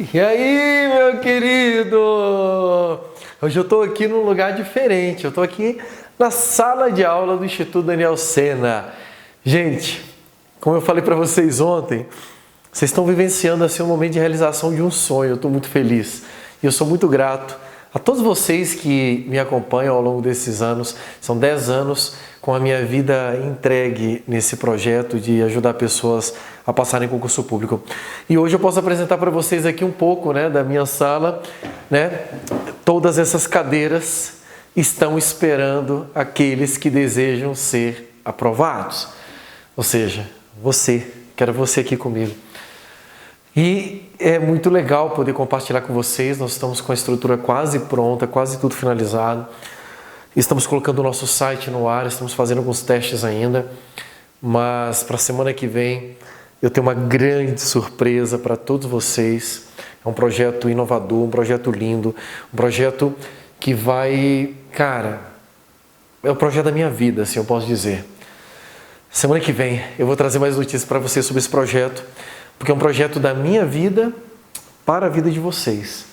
E aí, meu querido? Hoje eu estou aqui num lugar diferente. Eu estou aqui na sala de aula do Instituto Daniel Sena. Gente, como eu falei para vocês ontem, vocês estão vivenciando assim um momento de realização de um sonho. Eu estou muito feliz e eu sou muito grato a todos vocês que me acompanham ao longo desses anos. São 10 anos com a minha vida entregue nesse projeto de ajudar pessoas a passarem em concurso público. E hoje eu posso apresentar para vocês aqui um pouco, da minha sala, Todas essas cadeiras estão esperando aqueles que desejam ser aprovados. Ou seja, quero você aqui comigo. E é muito legal poder compartilhar com vocês. Nós estamos com a estrutura quase pronta, quase tudo finalizado. Estamos colocando o nosso site no ar, estamos fazendo alguns testes ainda, mas para a semana que vem eu tenho uma grande surpresa para todos vocês. É um projeto inovador, um projeto lindo, um projeto que vai, é o projeto da minha vida, assim eu posso dizer. Semana que vem eu vou trazer mais notícias para vocês sobre esse projeto, porque é um projeto da minha vida para a vida de vocês.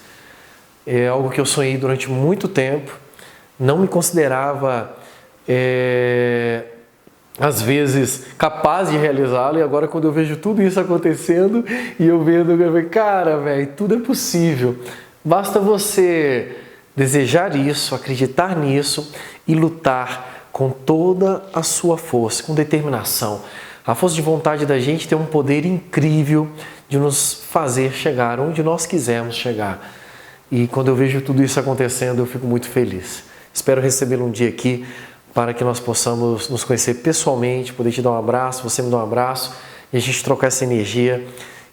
É algo que eu sonhei durante muito tempo. Não me considerava, às vezes, capaz de realizá-lo. E agora, quando eu vejo tudo isso acontecendo e eu vendo, eu falo, tudo é possível. Basta você desejar isso, acreditar nisso e lutar com toda a sua força, com determinação. A força de vontade da gente tem um poder incrível de nos fazer chegar onde nós quisermos chegar. E quando eu vejo tudo isso acontecendo, eu fico muito feliz. Espero recebê-lo um dia aqui para que nós possamos nos conhecer pessoalmente, poder te dar um abraço, você me dar um abraço e a gente trocar essa energia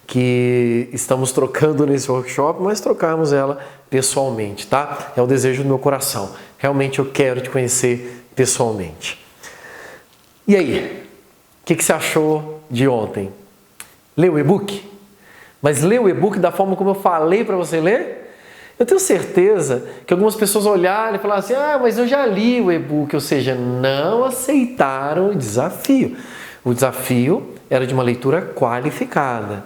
que estamos trocando nesse workshop, mas trocarmos ela pessoalmente, tá? É o desejo do meu coração. Realmente eu quero te conhecer pessoalmente. E aí? O que você achou de ontem? Leu o e-book? Mas leu o e-book da forma como eu falei para você ler? Eu tenho certeza que algumas pessoas olharam e falaram assim, mas eu já li o e-book, ou seja, não aceitaram o desafio. O desafio era de uma leitura qualificada,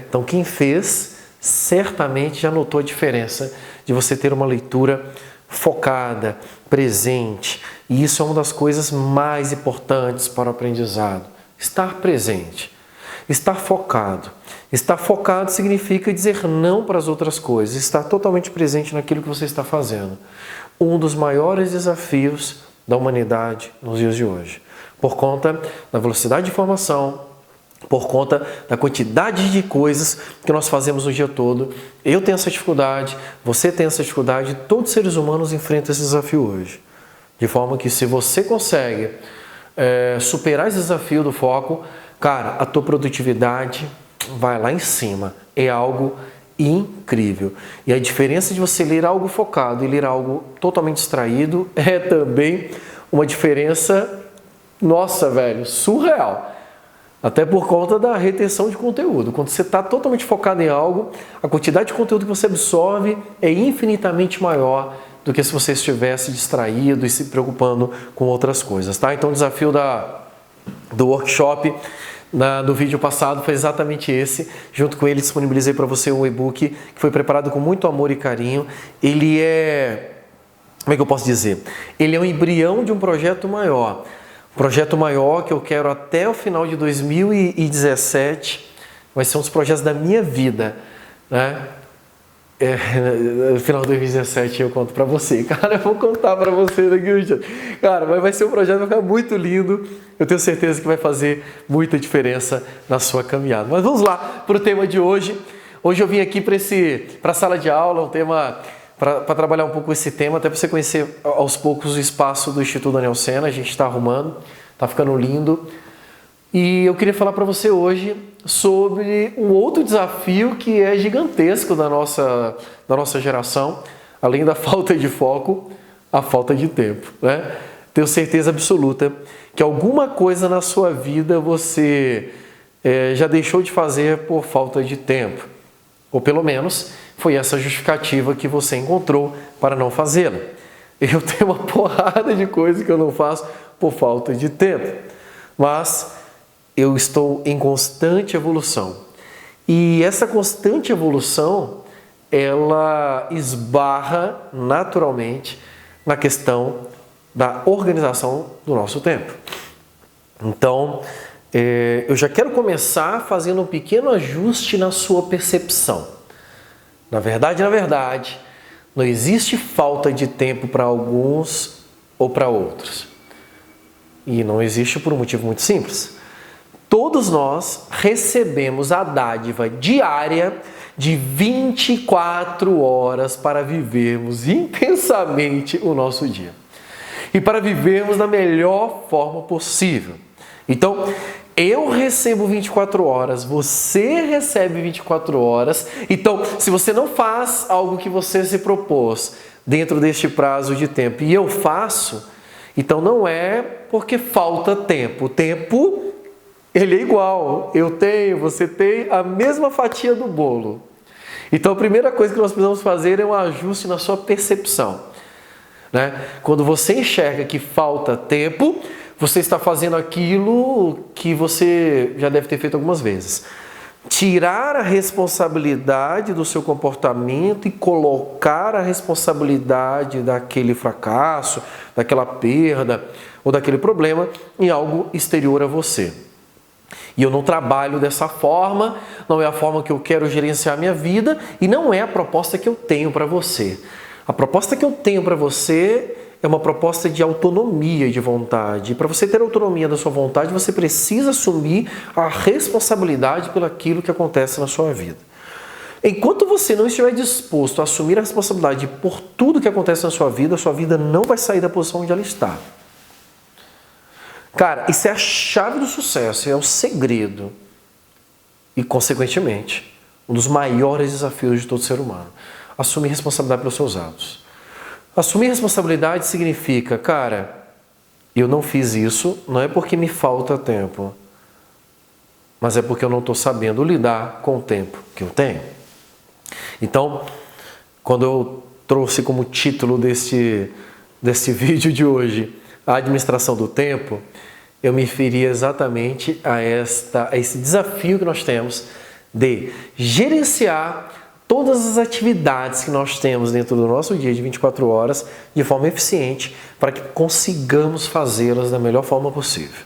Então quem fez, certamente já notou a diferença de você ter uma leitura focada, presente. E isso é uma das coisas mais importantes para o aprendizado. Estar presente, estar focado. Estar focado significa dizer não para as outras coisas, estar totalmente presente naquilo que você está fazendo. Um dos maiores desafios da humanidade nos dias de hoje. Por conta da velocidade de informação, por conta da quantidade de coisas que nós fazemos o dia todo. Eu tenho essa dificuldade, você tem essa dificuldade, todos os seres humanos enfrentam esse desafio hoje. De forma que se você consegue superar esse desafio do foco, a tua produtividade vai lá em cima. É algo incrível. E a diferença de você ler algo focado e ler algo totalmente distraído é também uma diferença, surreal. Até por conta da retenção de conteúdo. Quando você está totalmente focado em algo, a quantidade de conteúdo que você absorve é infinitamente maior do que se você estivesse distraído e se preocupando com outras coisas, tá? Então o desafio do workshop do vídeo passado foi exatamente esse. Junto com ele disponibilizei para você um e-book que foi preparado com muito amor e carinho. Ele como é que eu posso dizer? Ele é um embrião de um projeto maior. Um projeto maior que eu quero até o final de 2017. Vai ser um dos projetos da minha vida, No final de 2017 eu conto pra você. Eu vou contar pra você daqui um dia. Mas vai ser um projeto que vai ficar muito lindo. Eu tenho certeza que vai fazer muita diferença na sua caminhada. Mas vamos lá para o tema de hoje. Hoje eu vim aqui para a sala de aula, um tema para trabalhar um pouco esse tema, até para você conhecer aos poucos o espaço do Instituto Daniel Sena. A gente está arrumando, está ficando lindo. E eu queria falar para você hoje sobre um outro desafio que é gigantesco da nossa geração, além da falta de foco, a falta de tempo, Tenho certeza absoluta que alguma coisa na sua vida você já deixou de fazer por falta de tempo, ou pelo menos foi essa justificativa que você encontrou para não fazê-la. Eu tenho uma porrada de coisas que eu não faço por falta de tempo, mas eu estou em constante evolução. E essa constante evolução, ela esbarra naturalmente na questão da organização do nosso tempo. Então, eu já quero começar fazendo um pequeno ajuste na sua percepção. Na verdade, não existe falta de tempo para alguns ou para outros. E não existe por um motivo muito simples. Todos nós recebemos a dádiva diária de 24 horas para vivermos intensamente o nosso dia. E para vivermos da melhor forma possível. Então, eu recebo 24 horas, você recebe 24 horas. Então, se você não faz algo que você se propôs dentro deste prazo de tempo e eu faço, então não é porque falta tempo. O tempo, ele é igual. Eu tenho, você tem a mesma fatia do bolo. Então, a primeira coisa que nós precisamos fazer é um ajuste na sua percepção. Né? Quando você enxerga que falta tempo, você está fazendo aquilo que você já deve ter feito algumas vezes. Tirar a responsabilidade do seu comportamento e colocar a responsabilidade daquele fracasso, daquela perda ou daquele problema em algo exterior a você. E eu não trabalho dessa forma, não é a forma que eu quero gerenciar a minha vida e não é a proposta que eu tenho para você. A proposta que eu tenho para você é uma proposta de autonomia e de vontade. E para você ter autonomia da sua vontade, você precisa assumir a responsabilidade pelo aquilo que acontece na sua vida. Enquanto você não estiver disposto a assumir a responsabilidade por tudo que acontece na sua vida não vai sair da posição onde ela está. Cara, isso é a chave do sucesso, é o segredo. E, consequentemente, um dos maiores desafios de todo ser humano. Assumir responsabilidade pelos seus atos. Assumir responsabilidade significa, cara, eu não fiz isso, não é porque me falta tempo, mas é porque eu não estou sabendo lidar com o tempo que eu tenho. Então, quando eu trouxe como título desse vídeo de hoje, a administração do tempo, eu me referi exatamente a esse desafio que nós temos de gerenciar todas as atividades que nós temos dentro do nosso dia de 24 horas de forma eficiente para que consigamos fazê-las da melhor forma possível.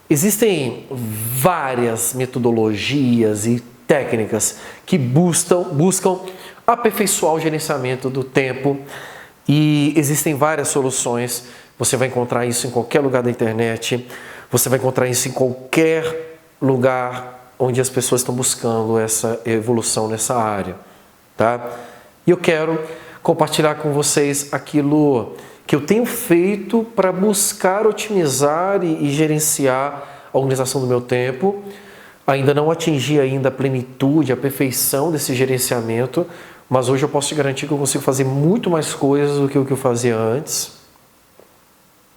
Existem várias metodologias e técnicas que buscam aperfeiçoar o gerenciamento do tempo e existem várias soluções. Você vai encontrar isso em qualquer lugar da internet, você vai encontrar isso em qualquer lugar onde as pessoas estão buscando essa evolução nessa área, tá? E eu quero compartilhar com vocês aquilo que eu tenho feito para buscar otimizar e gerenciar a organização do meu tempo. Ainda não atingi ainda a plenitude, a perfeição desse gerenciamento, mas hoje eu posso te garantir que eu consigo fazer muito mais coisas do que o que eu fazia antes.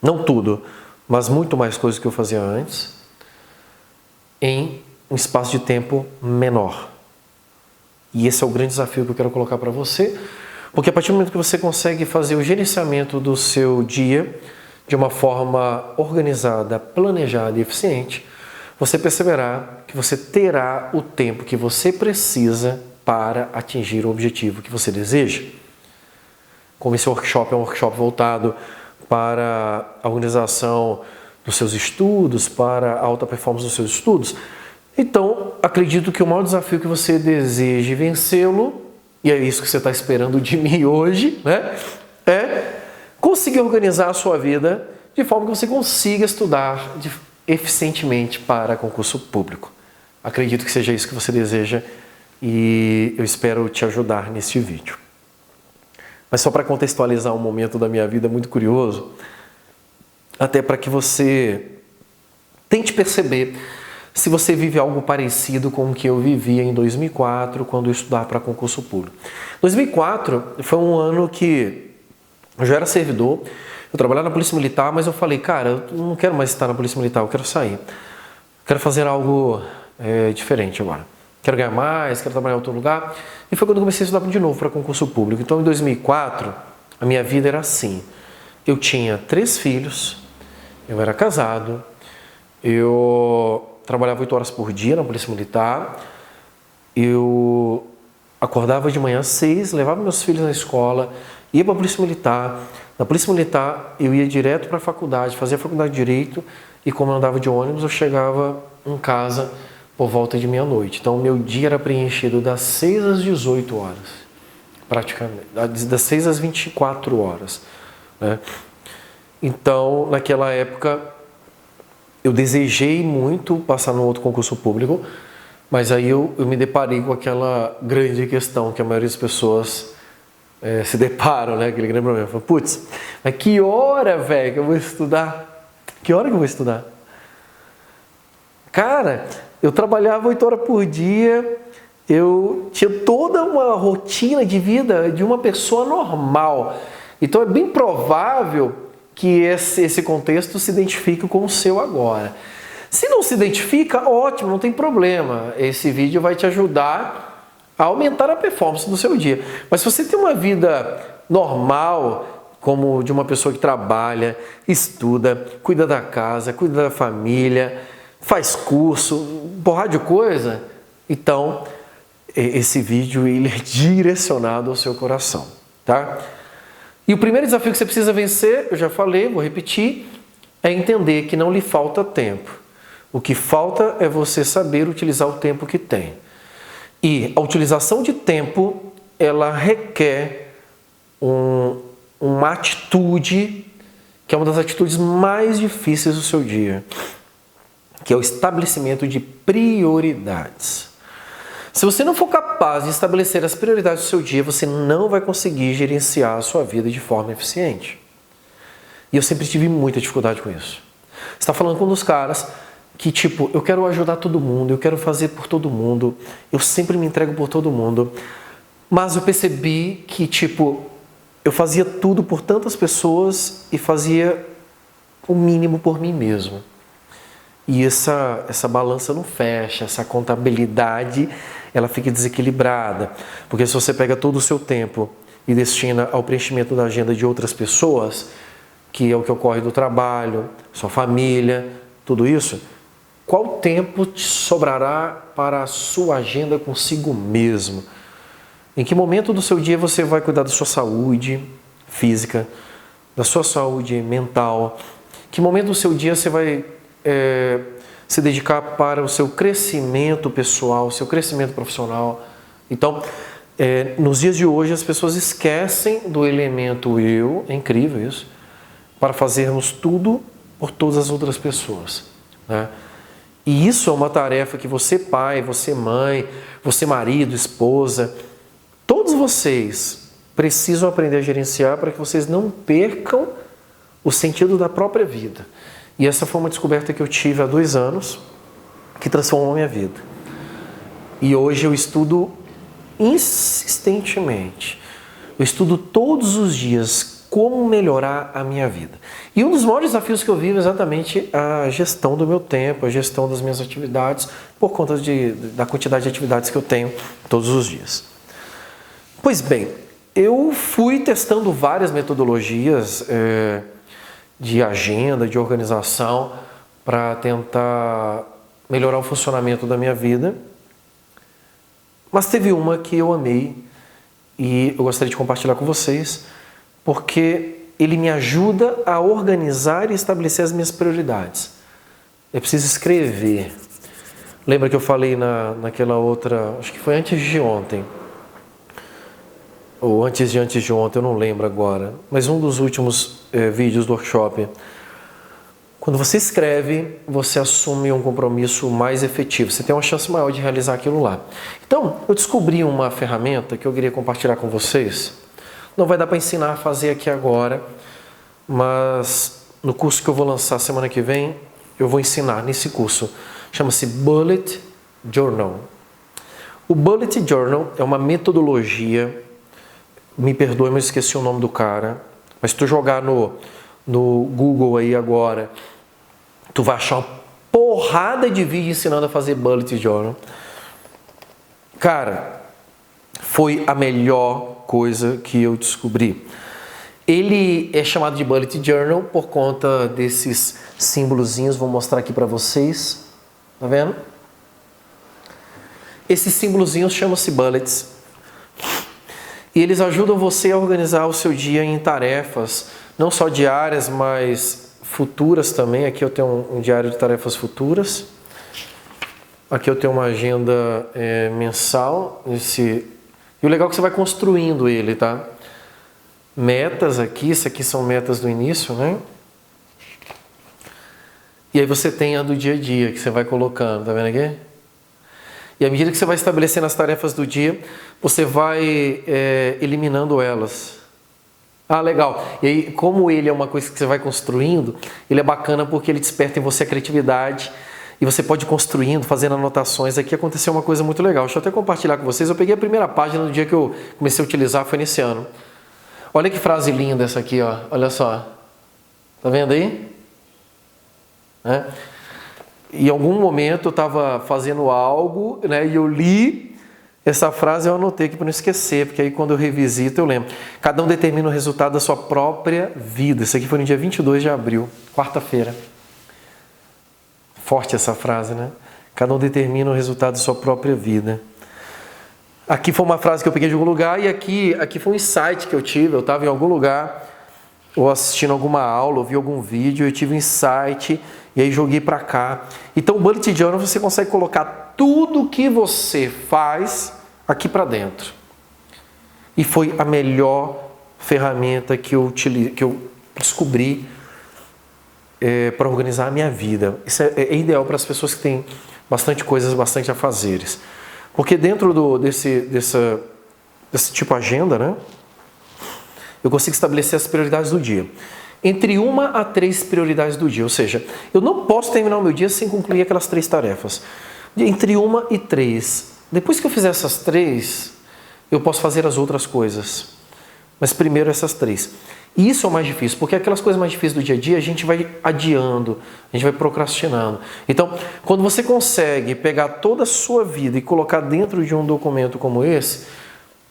Não tudo, mas muito mais coisas do que eu fazia antes, em um espaço de tempo menor. E esse é o grande desafio que eu quero colocar para você, porque a partir do momento que você consegue fazer o gerenciamento do seu dia de uma forma organizada, planejada e eficiente, você perceberá que você terá o tempo que você precisa para atingir o objetivo que você deseja. Como esse workshop é um workshop voltado para a organização dos seus estudos, para a alta performance dos seus estudos, então, acredito que o maior desafio que você deseja vencê-lo, e é isso que você está esperando de mim hoje, né? É conseguir organizar a sua vida de forma que você consiga estudar eficientemente para concurso público. Acredito que seja isso que você deseja e eu espero te ajudar neste vídeo. Mas só para contextualizar um momento da minha vida muito curioso, até para que você tente perceber se você vive algo parecido com o que eu vivia em 2004, quando eu estudava para concurso público. 2004 foi um ano que eu já era servidor, eu trabalhava na Polícia Militar, mas eu falei, cara, eu não quero mais estar na Polícia Militar, eu quero sair. Quero fazer algo diferente agora. Quero ganhar mais, quero trabalhar em outro lugar. E foi quando eu comecei a estudar de novo para concurso público. Então, em 2004, a minha vida era assim. Eu tinha 3 filhos, eu era casado, eu trabalhava 8 horas por dia na Polícia Militar, eu acordava de manhã às 6, levava meus filhos na escola, ia para a Polícia Militar. Na Polícia Militar eu ia direto para a faculdade, fazia a faculdade de Direito e como eu andava de ônibus eu chegava em casa por volta de meia-noite. Então o meu dia era preenchido das 6 às 18 horas, praticamente, das 6 às 24 horas. Né? Então naquela época eu desejei muito passar no outro concurso público, mas aí eu me deparei com aquela grande questão que a maioria das pessoas se deparam, né? Aquele grande problema. Falo, putz, mas que hora, velho, que eu vou estudar? Que hora que eu vou estudar? Cara, eu trabalhava 8 horas por dia, eu tinha toda uma rotina de vida de uma pessoa normal. Então é bem provável que esse contexto se identifique com o seu agora. Se não se identifica, ótimo, não tem problema. Esse vídeo vai te ajudar a aumentar a performance do seu dia. Mas se você tem uma vida normal, como de uma pessoa que trabalha, estuda, cuida da casa, cuida da família, faz curso, porrada de coisa, então esse vídeo ele é direcionado ao seu coração, tá? E o primeiro desafio que você precisa vencer, eu já falei, vou repetir, é entender que não lhe falta tempo. O que falta é você saber utilizar o tempo que tem. E a utilização de tempo, ela requer uma atitude, que é uma das atitudes mais difíceis do seu dia, que é o estabelecimento de prioridades. Se você não for capaz de estabelecer as prioridades do seu dia, você não vai conseguir gerenciar a sua vida de forma eficiente. E eu sempre tive muita dificuldade com isso. Você está falando com um dos caras que tipo, eu quero ajudar todo mundo, eu quero fazer por todo mundo, eu sempre me entrego por todo mundo, mas eu percebi que tipo, eu fazia tudo por tantas pessoas e fazia o mínimo por mim mesmo. E essa balança não fecha, essa contabilidade, ela fica desequilibrada, porque se você pega todo o seu tempo e destina ao preenchimento da agenda de outras pessoas, que é o que ocorre do trabalho, sua família, tudo isso, qual tempo te sobrará para a sua agenda consigo mesmo? Em que momento do seu dia você vai cuidar da sua saúde física, da sua saúde mental? Que momento do seu dia você vai se dedicar para o seu crescimento pessoal, o seu crescimento profissional? Então, nos dias de hoje as pessoas esquecem do elemento eu, é incrível isso, para fazermos tudo por todas as outras pessoas, né? E isso é uma tarefa que você pai, você mãe, você marido, esposa, todos vocês precisam aprender a gerenciar para que vocês não percam o sentido da própria vida. E essa foi uma descoberta que eu tive há 2 anos, que transformou a minha vida. E hoje eu estudo insistentemente, eu estudo todos os dias como melhorar a minha vida. E um dos maiores desafios que eu vivo é exatamente a gestão do meu tempo, a gestão das minhas atividades, por conta da quantidade de atividades que eu tenho todos os dias. Pois bem, eu fui testando várias metodologias de agenda, de organização, para tentar melhorar o funcionamento da minha vida. Mas teve uma que eu amei e eu gostaria de compartilhar com vocês, porque ele me ajuda a organizar e estabelecer as minhas prioridades. Eu preciso escrever. Lembra que eu falei naquela outra, acho que foi antes de ontem, ou antes de ontem, eu não lembro agora, mas um dos últimos vídeos do workshop. Quando você escreve, você assume um compromisso mais efetivo, você tem uma chance maior de realizar aquilo lá. Então, eu descobri uma ferramenta que eu queria compartilhar com vocês. Não vai dar para ensinar a fazer aqui agora, mas no curso que eu vou lançar semana que vem, eu vou ensinar nesse curso. Chama-se Bullet Journal. O Bullet Journal é uma metodologia, me perdoe, mas eu esqueci o nome do cara, mas se tu jogar no Google aí agora, tu vai achar uma porrada de vídeo ensinando a fazer Bullet Journal. Cara, foi a melhor coisa que eu descobri. Ele é chamado de Bullet Journal por conta desses símbolozinhos, vou mostrar aqui para vocês, tá vendo? Esses símbolozinhos chamam-se bullets. E eles ajudam você a organizar o seu dia em tarefas, não só diárias, mas futuras também. Aqui eu tenho um diário de tarefas futuras. Aqui eu tenho uma agenda mensal. E o legal é que você vai construindo ele, tá? Metas aqui, isso aqui são metas do início, né? E aí você tem a do dia a dia, que você vai colocando, tá vendo aqui? E à medida que você vai estabelecendo as tarefas do dia, você vai eliminando elas. Ah, legal. E aí, como ele é uma coisa que você vai construindo, ele é bacana porque ele desperta em você a criatividade e você pode ir construindo, fazendo anotações. Aqui aconteceu uma coisa muito legal. Deixa eu até compartilhar com vocês. Eu peguei a primeira página no dia que eu comecei a utilizar, foi nesse ano. Olha que frase linda essa aqui, ó. Olha só. Tá vendo aí? Em algum momento eu estava fazendo algo, né, e eu li essa frase, eu anotei aqui para não esquecer, porque aí quando eu revisito eu lembro. Cada um determina o resultado da sua própria vida. Isso aqui foi no dia 22 de abril, quarta-feira. Forte essa frase, né? Cada um determina o resultado da sua própria vida. Aqui foi uma frase que eu peguei de algum lugar, e aqui foi um insight que eu tive. Eu estava em algum lugar, ou assistindo alguma aula, ou vi algum vídeo, eu tive um insight, e aí joguei para cá. Então o Bullet Journal você consegue colocar tudo que você faz aqui para dentro. E foi a melhor ferramenta que eu descobri para organizar a minha vida. Isso é ideal para as pessoas que têm bastante coisas, bastante afazeres. Porque dentro desse tipo de agenda, né, eu consigo estabelecer as prioridades do dia. Entre 1 a 3 prioridades do dia. Ou seja, eu não posso terminar o meu dia sem concluir aquelas 3 tarefas. Entre 1 e 3. Depois que eu fizer essas 3, eu posso fazer as outras coisas. Mas primeiro essas 3. E isso é o mais difícil, porque aquelas coisas mais difíceis do dia a dia a gente vai adiando, a gente vai procrastinando. Então, quando você consegue pegar toda a sua vida e colocar dentro de um documento como esse,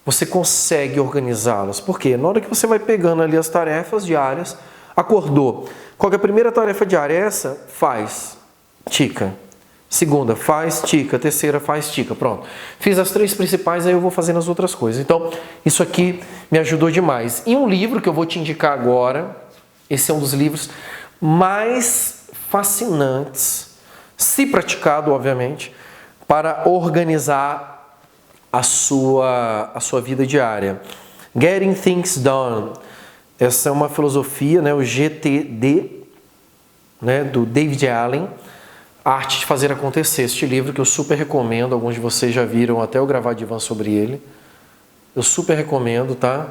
você consegue organizá-las. Por quê? Na hora que você vai pegando ali as tarefas diárias, acordou. Qual que é a primeira tarefa diária? Essa? Faz. Tica. Segunda, faz, tica. Terceira, faz, tica. Pronto. Fiz as 3 principais, aí eu vou fazendo as outras coisas. Então, isso aqui me ajudou demais. E um livro que eu vou te indicar agora, esse é um dos livros mais fascinantes, se praticado, obviamente, para organizar a sua vida diária. Getting Things Done. Essa é uma filosofia, né, o GTD, né, do David Allen, A Arte de Fazer Acontecer. Este livro que eu super recomendo, alguns de vocês já viram até eu gravar de Ivan sobre ele. Eu super recomendo, tá?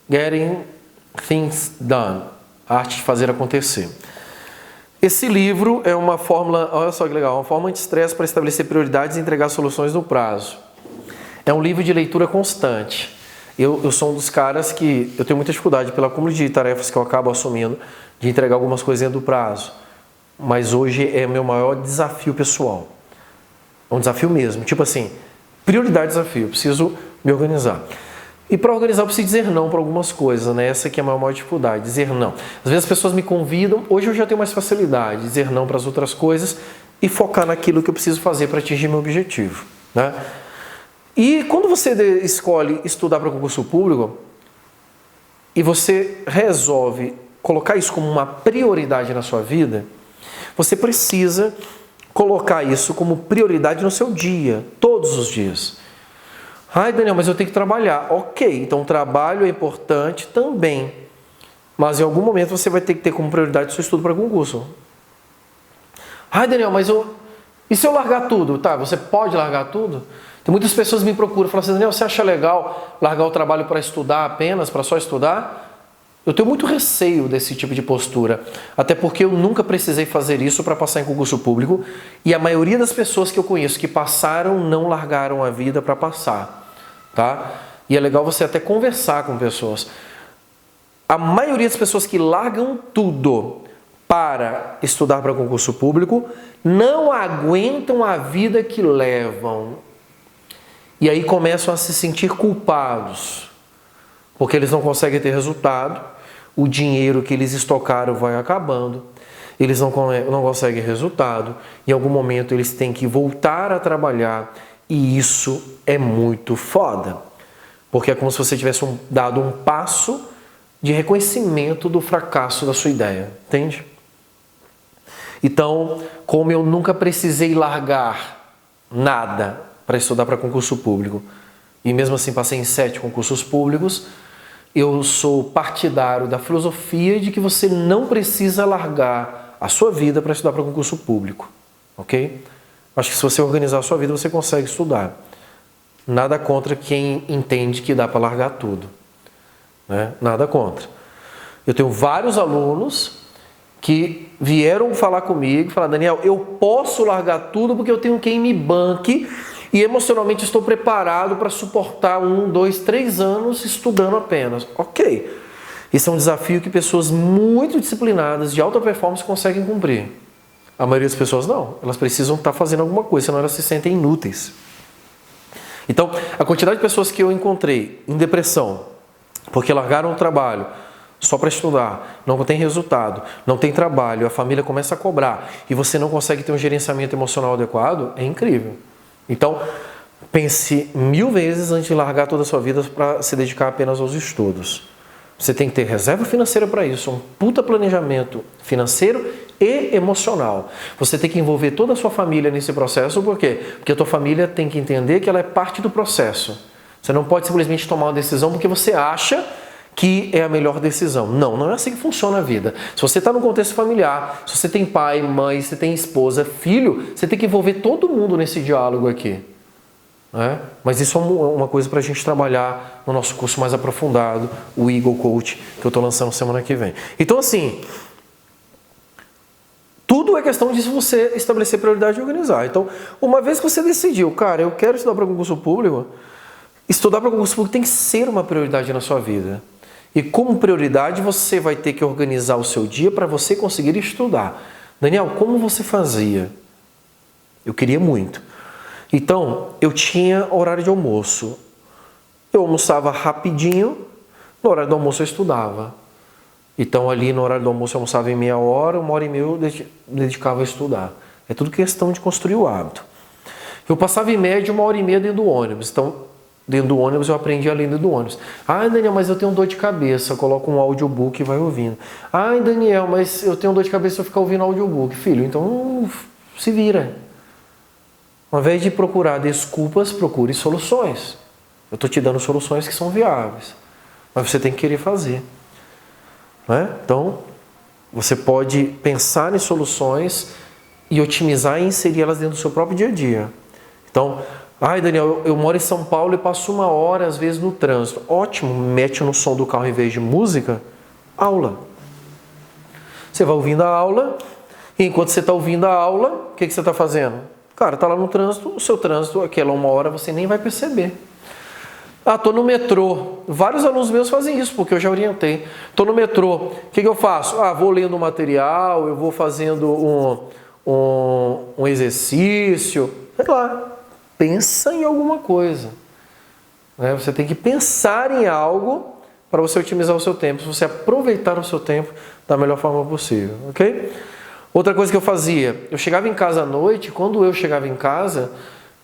Getting Things Done, A Arte de Fazer Acontecer. Esse livro é uma fórmula, olha só que legal, uma fórmula anti-estresse para estabelecer prioridades e entregar soluções no prazo. É um livro de leitura constante. Eu sou um dos caras que eu tenho muita dificuldade pelo acúmulo de tarefas que eu acabo assumindo de entregar algumas coisinhas do prazo. Mas hoje é meu maior desafio pessoal. É um desafio mesmo. Tipo assim, prioridade desafio. Eu preciso me organizar. E para organizar eu preciso dizer não para algumas coisas, né? Essa aqui é a maior dificuldade, dizer não. Às vezes as pessoas me convidam, hoje eu já tenho mais facilidade de dizer não para as outras coisas e focar naquilo que eu preciso fazer para atingir meu objetivo, né? E quando você escolhe estudar para concurso público e você resolve colocar isso como uma prioridade na sua vida, você precisa colocar isso como prioridade no seu dia, todos os dias. Ai, Daniel, mas eu tenho que trabalhar. Ok, então o trabalho é importante também. Mas em algum momento você vai ter que ter como prioridade o seu estudo para concurso. Ai, Daniel, mas e se eu largar tudo? Tá, você pode largar tudo? Tem muitas pessoas que me procuram e falam assim, Daniel, você acha legal largar o trabalho para estudar apenas, para só estudar? Eu tenho muito receio desse tipo de postura, até porque eu nunca precisei fazer isso para passar em concurso público e a maioria das pessoas que eu conheço que passaram não largaram a vida para passar, tá? E é legal você até conversar com pessoas. A maioria das pessoas que largam tudo para estudar para concurso público não aguentam a vida que levam e aí começam a se sentir culpados porque eles não conseguem ter resultado. O dinheiro que eles estocaram vai acabando. eles não conseguem resultado, em algum momento eles têm que voltar a trabalhar e isso é muito foda. Porque é como se você tivesse dado um passo de reconhecimento do fracasso da sua ideia, entende? Então, como eu nunca precisei largar nada para estudar para concurso público, e mesmo assim passei em 7 concursos públicos, eu sou partidário da filosofia de que você não precisa largar a sua vida para estudar para concurso público, ok? Acho que se você organizar a sua vida, você consegue estudar. Nada contra quem entende que dá para largar tudo, né? Nada contra. Eu tenho vários alunos que vieram falar comigo, falar, Daniel, eu posso largar tudo porque eu tenho quem me banque e emocionalmente estou preparado para suportar 1, 2, 3 anos estudando apenas. Ok. Esse é um desafio que pessoas muito disciplinadas, de alta performance, conseguem cumprir. A maioria das pessoas não. Elas precisam estar fazendo alguma coisa, senão elas se sentem inúteis. Então, a quantidade de pessoas que eu encontrei em depressão, porque largaram o trabalho só para estudar, não tem resultado, não tem trabalho, a família começa a cobrar e você não consegue ter um gerenciamento emocional adequado, é incrível. Então, pense 1000 vezes antes de largar toda a sua vida para se dedicar apenas aos estudos. Você tem que ter reserva financeira para isso, um puta planejamento financeiro e emocional. Você tem que envolver toda a sua família nesse processo, por quê? Porque a tua família tem que entender que ela é parte do processo. Você não pode simplesmente tomar uma decisão porque você acha que é a melhor decisão. Não, não é assim que funciona a vida. Se você está no contexto familiar, se você tem pai, mãe, se tem esposa, filho, você tem que envolver todo mundo nesse diálogo aqui. Né? Mas isso é uma coisa para a gente trabalhar no nosso curso mais aprofundado, o Eagle Coach, que eu estou lançando semana que vem. Então, assim, tudo é questão de você estabelecer prioridade e organizar. Então, uma vez que você decidiu, cara, eu quero estudar para concurso público, estudar para concurso público tem que ser uma prioridade na sua vida. E como prioridade, você vai ter que organizar o seu dia para você conseguir estudar. Daniel, como você fazia? Eu queria muito. Então, eu tinha horário de almoço. Eu almoçava rapidinho, no horário do almoço eu estudava. Então, ali no horário do almoço eu almoçava em meia hora, 1h30 eu dedicava a estudar. É tudo questão de construir o hábito. Eu passava em média 1h30 dentro do ônibus. Então, dentro do ônibus eu aprendi a ler dentro do ônibus. Ai, Daniel, mas eu tenho dor de cabeça. Coloca um audiobook e vai ouvindo. Ai, Daniel, mas eu tenho dor de cabeça se eu ficar ouvindo audiobook. Filho, então se vira. Ao invés de procurar desculpas, procure soluções. Eu estou te dando soluções que são viáveis. Mas você tem que querer fazer. Né? Então, você pode pensar em soluções e otimizar e inserir elas dentro do seu próprio dia a dia. Então, ai, Daniel, eu moro em São Paulo e passo 1 hora, às vezes, no trânsito. Ótimo, mete no som do carro em vez de música, aula. Você vai ouvindo a aula, e enquanto você está ouvindo a aula, o que você está fazendo? Cara, está lá no trânsito, o seu trânsito, aquela 1 hora, você nem vai perceber. Ah, estou no metrô. Vários alunos meus fazem isso, porque eu já orientei. Estou no metrô, o que eu faço? Ah, vou lendo material, eu vou fazendo um exercício, sei lá. Pensa em alguma coisa. Né? Você tem que pensar em algo para você otimizar o seu tempo, se você aproveitar o seu tempo da melhor forma possível, ok? Outra coisa que eu fazia, eu chegava em casa à noite, quando eu chegava em casa,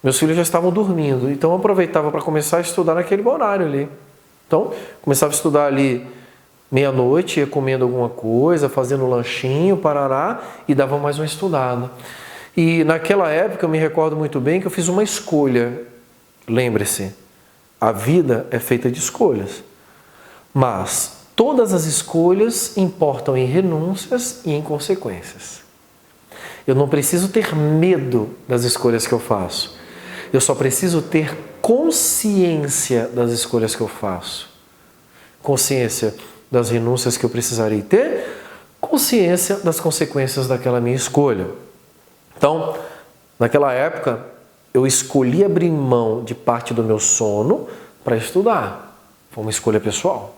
meus filhos já estavam dormindo, então eu aproveitava para começar a estudar naquele horário ali. Então, começava a estudar ali meia-noite, ia comendo alguma coisa, fazendo um lanchinho, parará, e dava mais uma estudada. E naquela época eu me recordo muito bem que eu fiz uma escolha. Lembre-se, a vida é feita de escolhas, mas todas as escolhas importam em renúncias e em consequências. Eu não preciso ter medo das escolhas que eu faço. Eu só preciso ter consciência das escolhas que eu faço. Consciência das renúncias que eu precisarei ter, consciência das consequências daquela minha escolha. Então, naquela época, eu escolhi abrir mão de parte do meu sono para estudar. Foi uma escolha pessoal.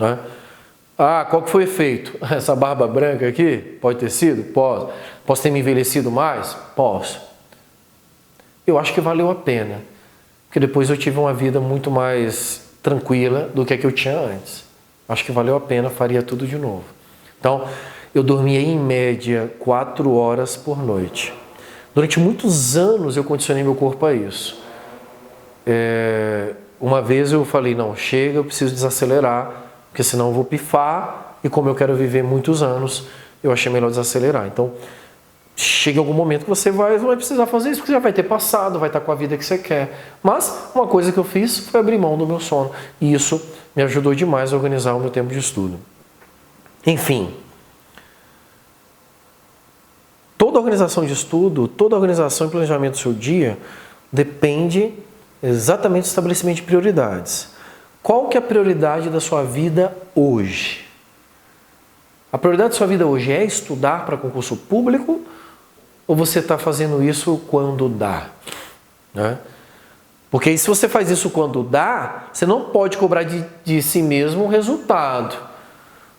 Né? Ah, qual que foi o efeito? Essa barba branca aqui? Pode ter sido? Posso. Posso ter me envelhecido mais? Posso. Eu acho que valeu a pena. Porque depois eu tive uma vida muito mais tranquila do que a que eu tinha antes. Acho que valeu a pena, faria tudo de novo. Então, eu dormia em média 4 horas por noite. Durante muitos anos eu condicionei meu corpo a isso. Uma vez eu falei, não, chega, eu preciso desacelerar, porque senão eu vou pifar, e como eu quero viver muitos anos, eu achei melhor desacelerar. Então, chega algum momento que você vai precisar fazer isso, porque já vai ter passado, vai estar com a vida que você quer. Mas uma coisa que eu fiz foi abrir mão do meu sono, e isso me ajudou demais a organizar o meu tempo de estudo. Enfim, toda organização de estudo, toda organização e planejamento do seu dia depende exatamente do estabelecimento de prioridades. Qual que é a prioridade da sua vida hoje? A prioridade da sua vida hoje é estudar para concurso público ou você está fazendo isso quando dá? Né? Porque se você faz isso quando dá, você não pode cobrar de si mesmo um resultado.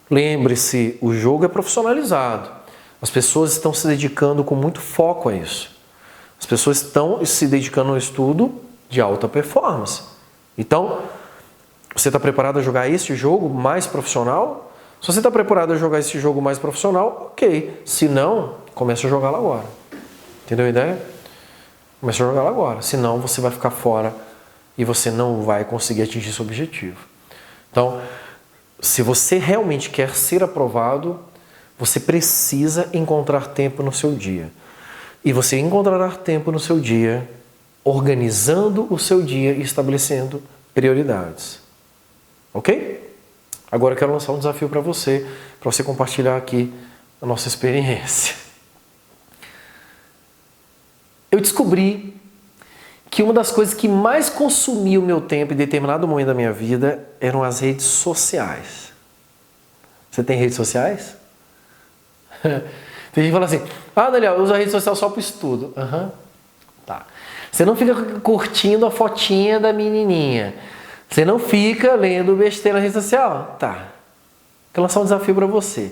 Lembre-se, o jogo é profissionalizado. As pessoas estão se dedicando com muito foco a isso. As pessoas estão se dedicando ao estudo de alta performance. Então, você está preparado a jogar esse jogo mais profissional? Se você está preparado a jogar esse jogo mais profissional, ok. Se não, comece a jogá-lo agora. Entendeu a ideia? Comece a jogá-lo agora. Senão, você vai ficar fora e você não vai conseguir atingir seu objetivo. Então, se você realmente quer ser aprovado, você precisa encontrar tempo no seu dia. E você encontrará tempo no seu dia organizando o seu dia e estabelecendo prioridades. Ok? Agora eu quero lançar um desafio para você compartilhar aqui a nossa experiência. Eu descobri que uma das coisas que mais consumia o meu tempo em determinado momento da minha vida eram as redes sociais. Você tem redes sociais? Tem gente que fala assim, Daniel, eu uso a rede social só para o estudo. Tá. Você não fica curtindo a fotinha da menininha. Você não fica lendo besteira na rede social. Tá. Quero lançar um desafio para você.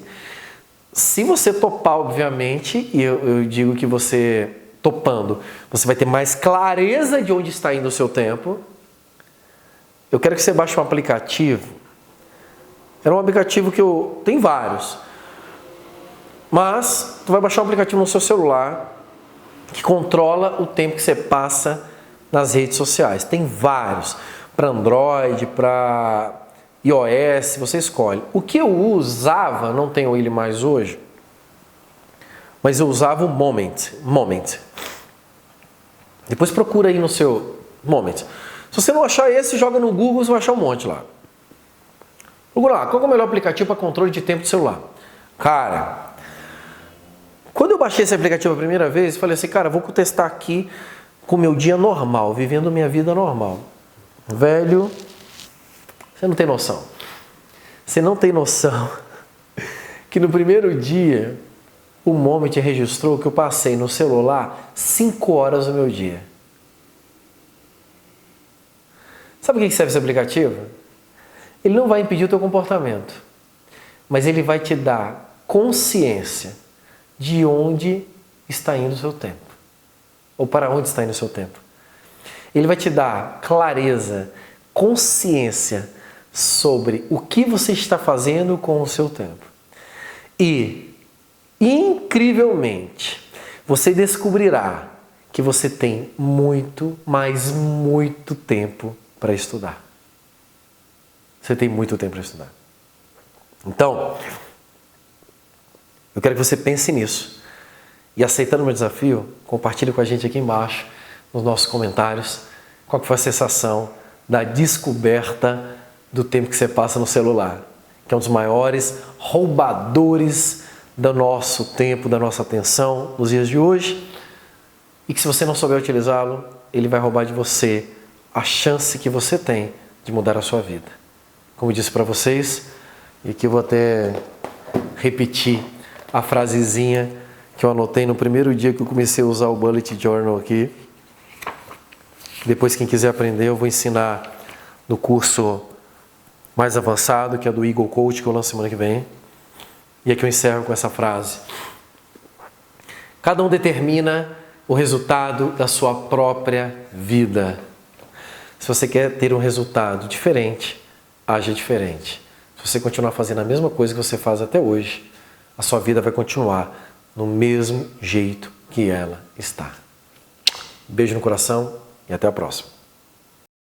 Se você topar, obviamente, e eu digo que você topando, você vai ter mais clareza de onde está indo o seu tempo. Eu quero que você baixe um aplicativo. Era um aplicativo que tem vários. Mas tu vai baixar um aplicativo no seu celular que controla o tempo que você passa nas redes sociais. Tem vários. Para Android, para iOS, você escolhe. O que eu usava, não tenho ele mais hoje, mas eu usava o Moment. Depois procura aí no seu Moment. Se você não achar esse, joga no Google, você vai achar um monte lá. Procura lá, qual é o melhor aplicativo para controle de tempo de celular? Cara, quando eu baixei esse aplicativo a primeira vez, eu falei assim, cara, vou testar aqui com o meu dia normal, vivendo minha vida normal. Velho, você não tem noção. Você não tem noção que no primeiro dia o Moment registrou que eu passei no celular 5 horas do meu dia. Sabe o que serve esse aplicativo? Ele não vai impedir o teu comportamento, mas ele vai te dar consciência de onde está indo o seu tempo, ou para onde está indo o seu tempo. Ele vai te dar clareza, consciência sobre o que você está fazendo com o seu tempo. E, incrivelmente, você descobrirá que você tem muito, mas muito tempo para estudar. Você tem muito tempo para estudar. Então, eu quero que você pense nisso. E aceitando o meu desafio, compartilhe com a gente aqui embaixo, nos nossos comentários, qual que foi a sensação da descoberta do tempo que você passa no celular, que é um dos maiores roubadores do nosso tempo, da nossa atenção nos dias de hoje, e que se você não souber utilizá-lo, ele vai roubar de você a chance que você tem de mudar a sua vida. Como eu disse para vocês, e aqui eu vou até repetir a frasezinha que eu anotei no primeiro dia que eu comecei a usar o Bullet Journal aqui. Depois, quem quiser aprender, eu vou ensinar no curso mais avançado, que é do Eagle Coach, que eu lanço semana que vem. E aqui eu encerro com essa frase. Cada um determina o resultado da sua própria vida. Se você quer ter um resultado diferente, haja diferente. Se você continuar fazendo a mesma coisa que você faz até hoje, a sua vida vai continuar no mesmo jeito que ela está. Beijo no coração e até a próxima.